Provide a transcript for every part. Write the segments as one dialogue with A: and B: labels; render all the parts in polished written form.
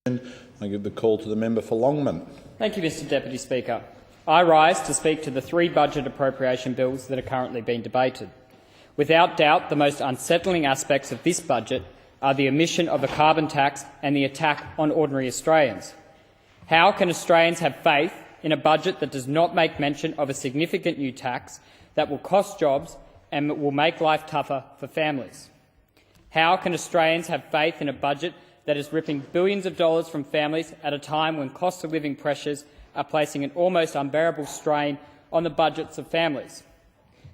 A: I give the call to the member for Longman.
B: Thank you, Mr Deputy Speaker. I rise to speak to the three budget appropriation bills that are currently being debated. Without doubt, the most unsettling aspects of this budget are the omission of a carbon tax and the attack on ordinary Australians. How can Australians have faith in a budget that does not make mention of a significant new tax that will cost jobs and will make life tougher for families? How can Australians have faith in a budget that is ripping billions of dollars from families at a time when cost of living pressures are placing an almost unbearable strain on the budgets of families?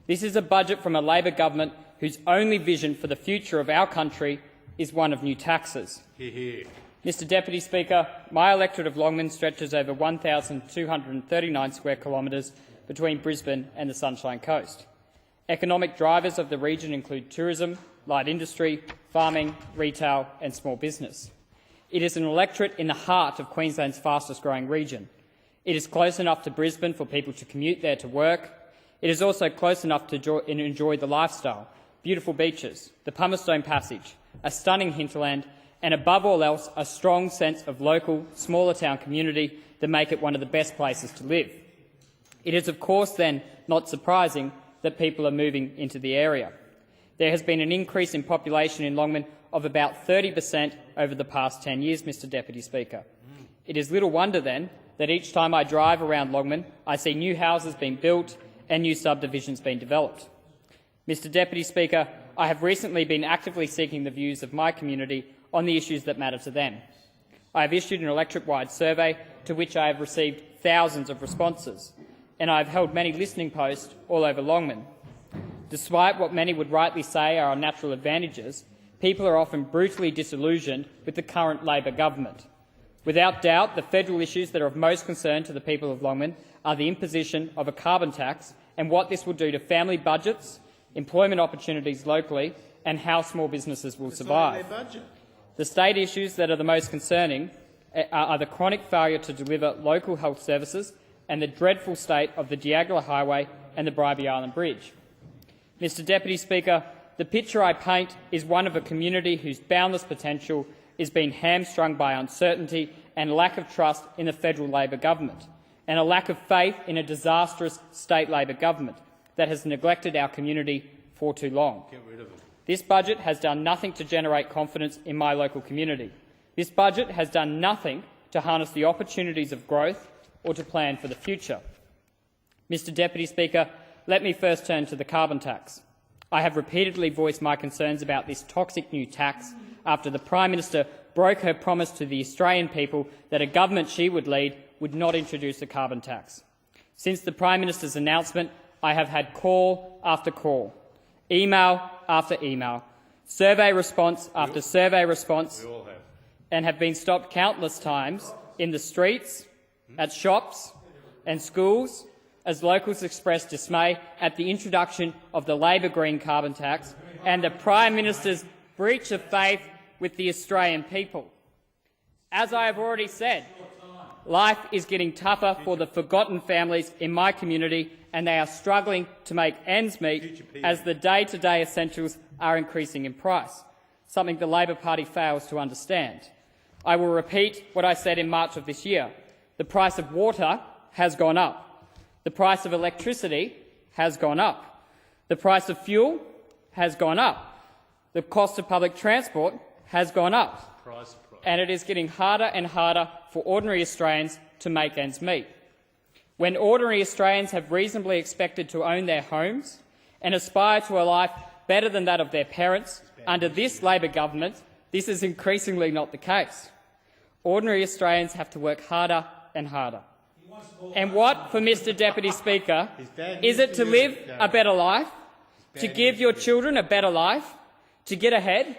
B: This is a budget from a Labor government whose only vision for the future of our country is one of new taxes. Mr Deputy Speaker, my electorate of Longman stretches over 1,239 square kilometres between Brisbane and the Sunshine Coast. Economic drivers of the region include tourism, light industry, farming, retail and small business. It is an electorate in the heart of Queensland's fastest-growing region. It is close enough to Brisbane for people to commute there to work. It is also close enough to enjoy the lifestyle, beautiful beaches, the Pumicestone Passage, a stunning hinterland and, above all else, a strong sense of local, smaller town community that make it one of the best places to live. It is, of course, then not surprising that people are moving into the area. There has been an increase in population in Longman of about 30% over the past 10 years, Mr Deputy Speaker. It is little wonder, then, that each time I drive around Longman, I see new houses being built and new subdivisions being developed. Mr Deputy Speaker, I have recently been actively seeking the views of my community on the issues that matter to them. I have issued an electorate-wide survey to which I have received thousands of responses, and I have held many listening posts all over Longman. Despite what many would rightly say are our natural advantages, people are often brutally disillusioned with the current Labor government. Without doubt, the federal issues that are of most concern to the people of Longman are the imposition of a carbon tax and what this will do to family budgets, employment opportunities locally and how small businesses will survive. The state issues that are the most concerning are the chronic failure to deliver local health services and the dreadful state of the Diagla Highway and the Bribie Island Bridge. Mr Deputy Speaker, the picture I paint is one of a community whose boundless potential is being hamstrung by uncertainty and lack of trust in the federal Labor government, and a lack of faith in a disastrous state Labor government that has neglected our community for too long.
A: Get rid of it.
B: This budget has done nothing to generate confidence in my local community. This budget has done nothing to harness the opportunities of growth or to plan for the future. Mr Deputy Speaker, let me first turn to the carbon tax. I have repeatedly voiced my concerns about this toxic new tax after the Prime Minister broke her promise to the Australian people that a government she would lead would not introduce a carbon tax. Since the Prime Minister's announcement, I have had call after call, email after email, survey response after survey response, and have been stopped countless times in the streets, at shops and schools, as locals expressed dismay at the introduction of the Labor green carbon tax and the Prime Minister's breach of faith with the Australian people. As I have already said, life is getting tougher for the forgotten families in my community, and they are struggling to make ends meet as the day-to-day essentials are increasing in price, something the Labor Party fails to understand. I will repeat what I said in March of this year. The price of water has gone up. The price of electricity has gone up. The price of fuel has gone up. The cost of public transport has gone up. And it is getting harder and harder for ordinary Australians to make ends meet. When ordinary Australians have reasonably expected to own their homes and aspire to a life better than that of their parents, under this Labor government, this is increasingly not the case. Ordinary Australians have to work harder and harder. And what, for Mr Deputy Speaker, is it to live a better life? To give your children a better life? To get ahead?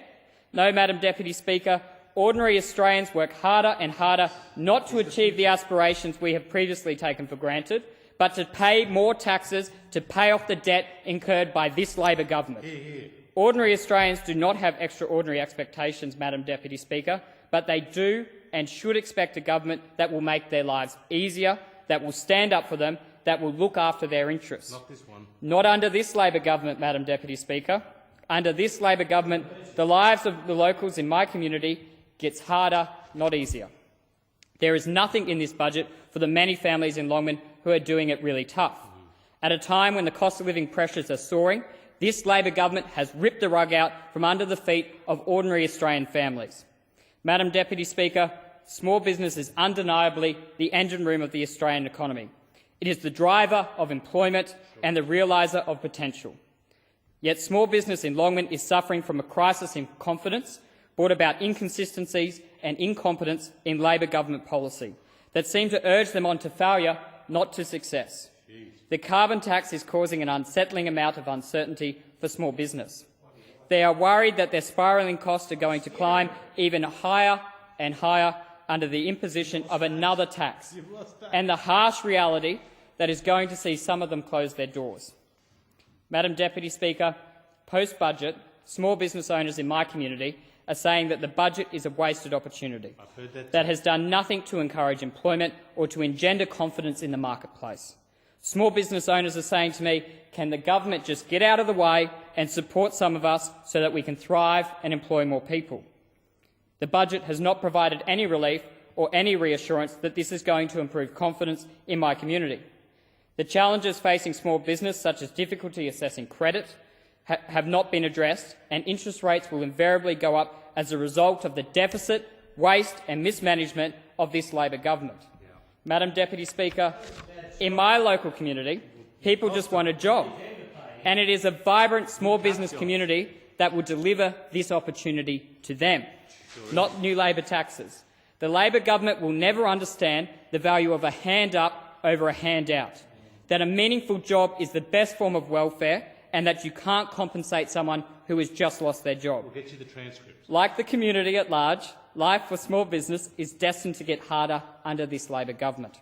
B: No, Madam Deputy Speaker, ordinary Australians work harder and harder not to achieve the aspirations we have previously taken for granted, but to pay more taxes to pay off the debt incurred by this Labor government. Ordinary Australians do not have extraordinary expectations, Madam Deputy Speaker, but they do and should expect a government that will make their lives easier, that will stand up for them, that will look after their interests.
A: Not this one.
B: Not under this Labor government, Madam Deputy Speaker. Under this Labor government, the lives of the locals in my community gets harder, not easier. There is nothing in this budget for the many families in Longman who are doing it really tough. At a time when the cost of living pressures are soaring, this Labor government has ripped the rug out from under the feet of ordinary Australian families. Madam Deputy Speaker, small business is undeniably the engine room of the Australian economy. It is the driver of employment and the realiser of potential. Yet small business in Longman is suffering from a crisis in confidence brought about inconsistencies and incompetence in Labor government policy that seem to urge them on to failure, not to success. The carbon tax is causing an unsettling amount of uncertainty for small business. They are worried that their spiralling costs are going to climb even higher and higher under the imposition of another tax, and the harsh reality that is going to see some of them close their doors. Madam Deputy Speaker, post-budget, small business owners in my community are saying that the budget is a wasted opportunity that has done nothing to encourage employment or to engender confidence in the marketplace. Small business owners are saying to me, can the government just get out of the way and support some of us so that we can thrive and employ more people? The budget has not provided any relief or any reassurance that this is going to improve confidence in my community. The challenges facing small business, such as difficulty assessing credit, have not been addressed, and interest rates will invariably go up as a result of the deficit, waste and mismanagement of this Labor government. Madam Deputy Speaker, in my local community, people just want a job, and it is a vibrant small business community that will deliver this opportunity to them, not new Labor taxes. The Labor government will never understand the value of a hand up over a handout, that a meaningful job is the best form of welfare and that you can't compensate someone who has just lost their job.
C: We'll get you the transcript.
B: Like the community at large, life for small business is destined to get harder under this Labor government.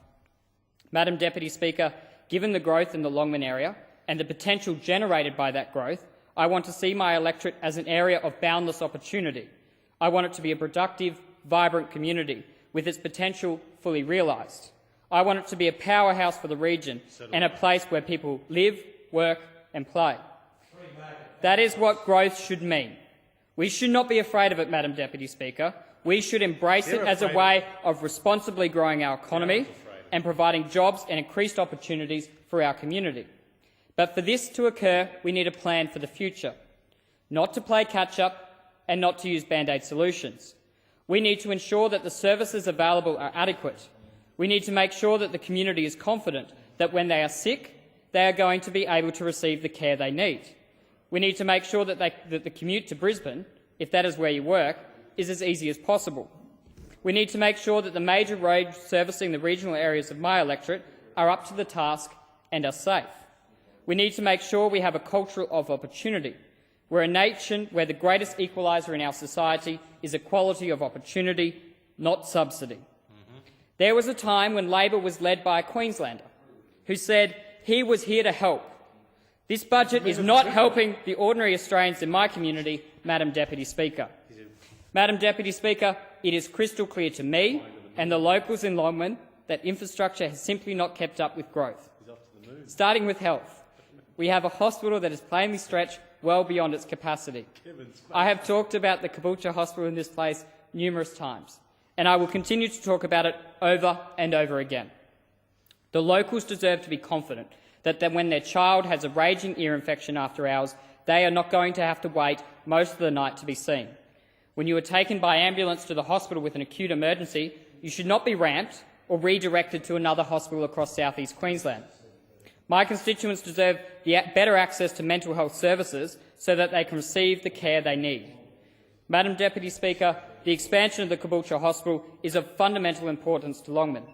B: Madam Deputy Speaker, given the growth in the Longman area and the potential generated by that growth, I want to see my electorate as an area of boundless opportunity. I want it to be a productive, vibrant community with its potential fully realised. I want it to be a powerhouse for the region and a place where people live, work and play. That is what growth should mean. We should not be afraid of it, Madam Deputy Speaker. We should embrace it as a way of responsibly growing our economy and providing jobs and increased opportunities for our community. But for this to occur, we need a plan for the future, not to play catch-up and not to use band-aid solutions. We need to ensure that the services available are adequate. We need to make sure that the community is confident that when they are sick, they are going to be able to receive the care they need. We need to make sure that the commute to Brisbane, if that is where you work, is as easy as possible. We need to make sure that the major roads servicing the regional areas of my electorate are up to the task and are safe. We need to make sure we have a culture of opportunity. We're a nation where the greatest equaliser in our society is equality of opportunity, not subsidy. There was a time when Labor was led by a Queenslander who said he was here to help. This budget is not helping the ordinary Australians in my community, Madam Deputy Speaker. Madam Deputy Speaker, it is crystal clear to me and the locals in Longman that infrastructure has simply not kept up with growth. Starting with health, we have a hospital that is plainly stretched well beyond its capacity. I have talked about the Caboolture Hospital in this place numerous times, and I will continue to talk about it over and over again. The locals deserve to be confident that when their child has a raging ear infection after hours, they are not going to have to wait most of the night to be seen. When you are taken by ambulance to the hospital with an acute emergency, you should not be ramped or redirected to another hospital across South East Queensland. My constituents deserve better access to mental health services so that they can receive the care they need. Madam Deputy Speaker, the expansion of the Caboolture Hospital is of fundamental importance to Longman.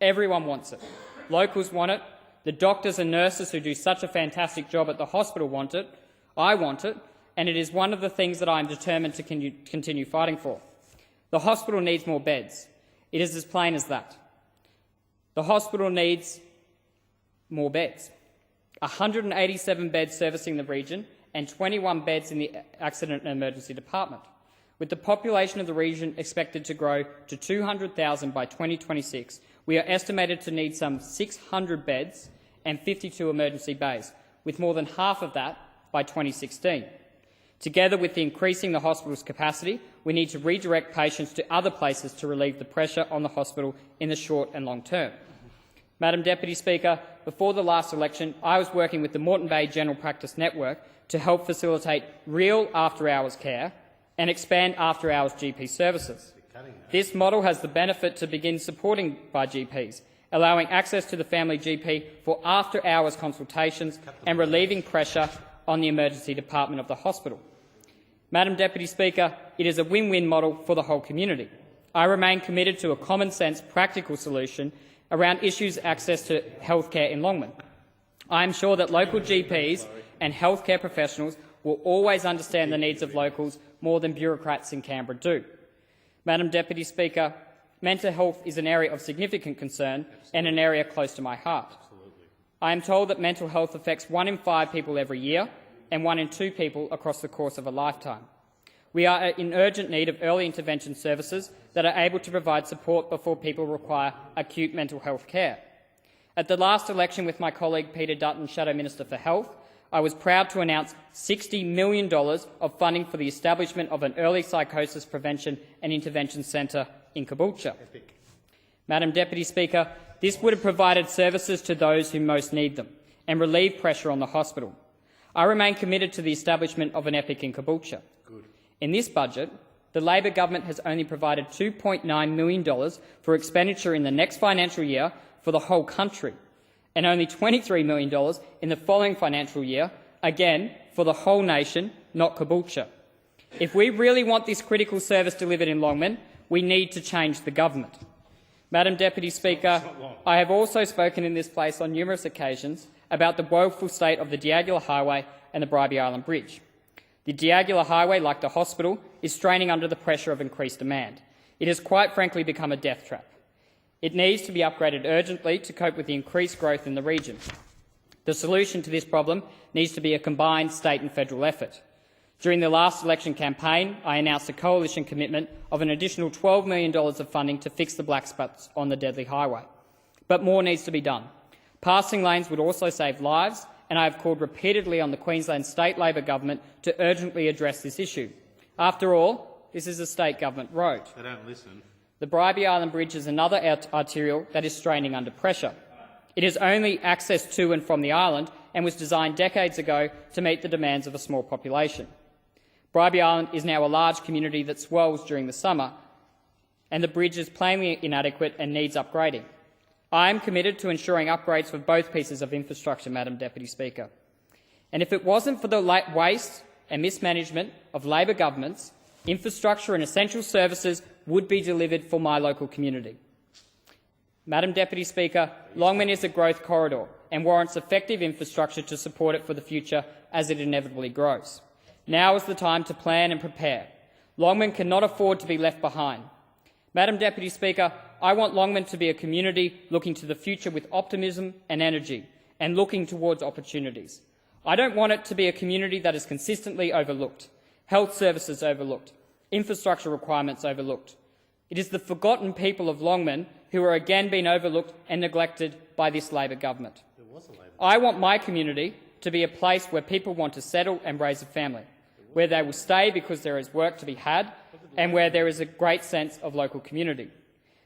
B: Everyone wants it. Locals want it. The doctors and nurses who do such a fantastic job at the hospital want it. I want it, and it is one of the things that I am determined to continue fighting for. The hospital needs more beds. It is as plain as that. The hospital needs more beds. 187 beds servicing the region and 21 beds in the Accident and Emergency Department. With the population of the region expected to grow to 200,000 by 2026, we are estimated to need some 600 beds and 52 emergency bays, with more than half of that by 2016. Together with increasing the hospital's capacity, we need to redirect patients to other places to relieve the pressure on the hospital in the short and long term. Madam Deputy Speaker, before the last election, I was working with the Moreton Bay General Practice Network to help facilitate real after-hours care and expand after-hours GP services. This model has the benefit to begin supporting by GPs, allowing access to the family GP for after-hours consultations and relieving pressure on the emergency department of the hospital. Madam Deputy Speaker, it is a win-win model for the whole community. I remain committed to a common-sense, practical solution around issues access to healthcare in Longman. I am sure that local GPs and healthcare professionals will always understand the needs of locals more than bureaucrats in Canberra do. Madam Deputy Speaker, mental health is an area of significant concern and an area close to my heart. I am told that mental health affects 1 in 5 people every year and 1 in 2 people across the course of a lifetime. We are in urgent need of early intervention services that are able to provide support before people require acute mental health care. At the last election with my colleague Peter Dutton, Shadow Minister for Health, I was proud to announce $60 million of funding for the establishment of an early psychosis prevention and intervention centre in Caboolture. Madam Deputy Speaker, this would have provided services to those who most need them and relieve pressure on the hospital. I remain committed to the establishment of an EPIC in Caboolture. In this budget, the Labor government has only provided $2.9 million for expenditure in the next financial year for the whole country, and only $23 million in the following financial year, again for the whole nation, not Caboolture. If we really want this critical service delivered in Longman, we need to change the government. Madam Deputy Speaker, I have also spoken in this place on numerous occasions about the woeful state of the Diagula Highway and the Bribie Island Bridge. The Diagula Highway, like the hospital, is straining under the pressure of increased demand. It has quite frankly become a death trap. It needs to be upgraded urgently to cope with the increased growth in the region. The solution to this problem needs to be a combined state and federal effort. During the last election campaign, I announced a coalition commitment of an additional $12 million of funding to fix the black spots on the deadly highway. But more needs to be done. Passing lanes would also save lives, and I have called repeatedly on the Queensland State Labor government to urgently address this issue. After all, this is a state government road.
C: They don't listen.
B: The Bribie Island Bridge is another arterial that is straining under pressure. It is only access to and from the island and was designed decades ago to meet the demands of a small population. Bribie Island is now a large community that swells during the summer, and the bridge is plainly inadequate and needs upgrading. I am committed to ensuring upgrades for both pieces of infrastructure, Madam Deputy Speaker. And if it wasn't for the waste and mismanagement of Labor governments, infrastructure and essential services would be delivered for my local community. Madam Deputy Speaker, Longman is a growth corridor and warrants effective infrastructure to support it for the future as it inevitably grows. Now is the time to plan and prepare. Longman cannot afford to be left behind. Madam Deputy Speaker, I want Longman to be a community looking to the future with optimism and energy and looking towards opportunities. I don't want it to be a community that is consistently overlooked, health services overlooked, infrastructure requirements overlooked. It is the forgotten people of Longman who are again being overlooked and neglected by this Labor government. I want my community to be a place where people want to settle and raise a family, where they will stay because there is work to be had and where there is a great sense of local community.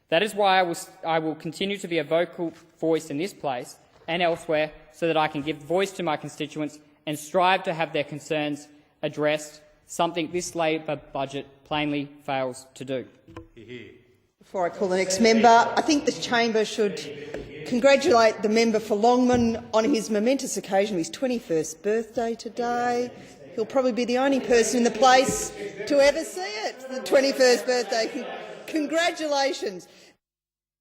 B: That is why I will continue to be a vocal voice in this place and elsewhere so that I can give voice to my constituents and strive to have their concerns addressed, something this Labor budget plainly fails to do.
D: Before I call the next member, I think the chamber should congratulate the member for Longman on his momentous occasion of his 21st birthday today. He'll probably be the only person in the place to ever see it, the 21st birthday. Congratulations.